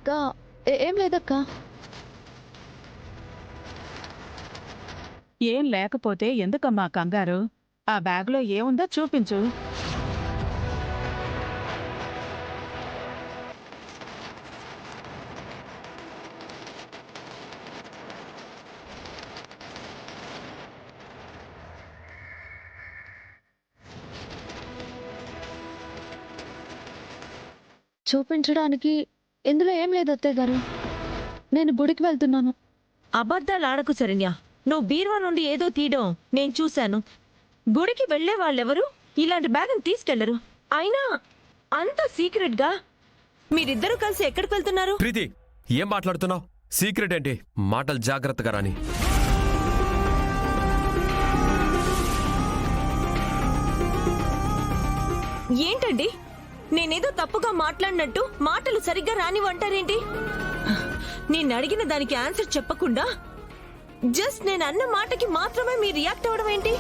అక్క ఏం లేదక్క. ఏం లేకపోతే ఎందుకమ్మా కంగారు? ఆ బ్యాగ్లో ఏముందో చూపించు. చూపించడానికి ఇందులో ఏం లేదు అత్తయ్య గారు. నేను గుడికి వెళ్తున్నాను. అబద్ధాలాడకు శరణ్య. నువ్వు బీరువా నుండి ఏదో తీయడం నేను చూశాను. గుడికి వెళ్లే వాళ్ళెవరు ఇలాంటి బ్యాగ్ని తీసుకెళ్లరు. అయినా అంత సీక్రెట్ గా మీరిద్దరూ కలిసి ఎక్కడికి వెళ్తున్నారు? ప్రీతి, ఏం మాట్లాడుతున్నావు? సీక్రెట్ ఏంటి? మాటలు జాగ్రత్తగా రాని. ఏంటండి, నేనేదో తప్పుగా మాట్లాడినట్టు మాటలు సరిగ్గా రానివంటారేంటి? నేను అడిగిన దానికి ఆన్సర్ చెప్పకుండా జస్ట్ నేను అన్న మాటకి మాత్రమే మీరు రియాక్ట్ అవ్వడం ఏంటి?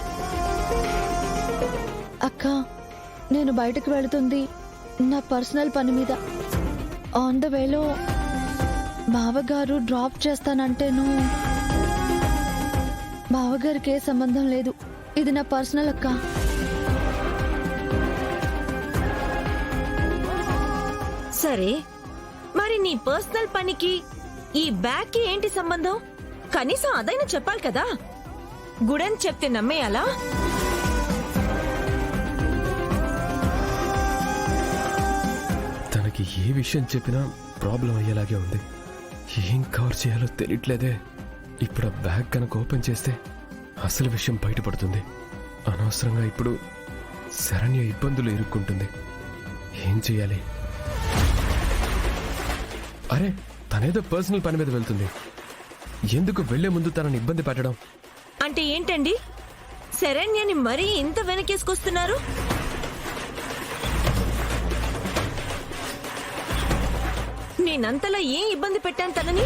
అక్క, నేను బయటకు వెళుతుంది నా పర్సనల్ పని మీద. ఆన్ ద వేలో బావగారు డ్రాప్ చేస్తానంటేను బావగారికి ఏ సంబంధం లేదు. ఇది నా పర్సనల్ అక్క. సరే, మరి నీ పర్సనల్ పనికి ఈ బ్యాగ్ కి ఏంటి సంబంధం? కనీసం అదైనా చెప్పాలి కదా. గుడని చెప్తే నమ్మేయాలా? తనకి ఏ విషయం చెప్పినా ప్రాబ్లం అయ్యేలాగే ఉంది. ఏం కవర్ చేయాలో తెలియట్లేదే. ఇప్పుడు ఆ బ్యాగ్ కనుక ఓపెన్ చేస్తే అసలు విషయం బయటపడుతుంది. అనవసరంగా ఇప్పుడు శరణ్య ఇబ్బందులు ఎదుర్కొంటుంది. ఏం చెయ్యాలి? అరే, తనేదో పర్సనల్ పని మీద వెళ్తుంది. ఎందుకు వెళ్లే ముందు తనని ఇబ్బంది పెట్టడం? అంటే ఏంటండి, శరణ్యని మరీ ఇంత వెనకేసుకొస్తున్నారు? నేనంతలా ఏం ఇబ్బంది పెట్టాను తనని?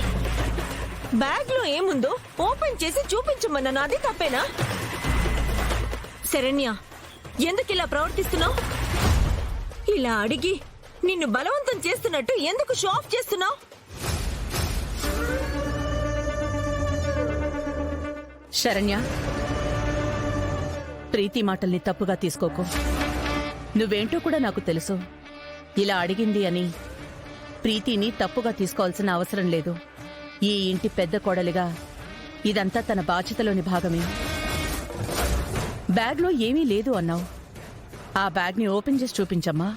బ్యాగ్ లో ఏముందో ఓపెన్ చేసి చూపించమన్నాను, అది తప్పేనా? శరణ్య, ఎందుకు ఇలా ప్రవర్తిస్తున్నావు? ఇలా అడిగి నిన్ను బలవంతం చేస్తున్నట్టు ఎందుకు షో ఆఫ్ చేస్తున్నావు? శరణ్య, ప్రీతి మాటల్ని తప్పుగా తీసుకోకు. నువ్వేంటో కూడా నాకు తెలుసు. ఇలా అడిగింది అని ప్రీతిని తప్పుగా తీసుకోవాల్సిన అవసరం లేదు. ఈ ఇంటి పెద్ద కోడలిగా ఇదంతా తన బాధ్యతలోని భాగమే. బ్యాగ్లో ఏమీ లేదు అన్నావు. ఆ బ్యాగ్ని ఓపెన్ చేసి చూపించమ్మా.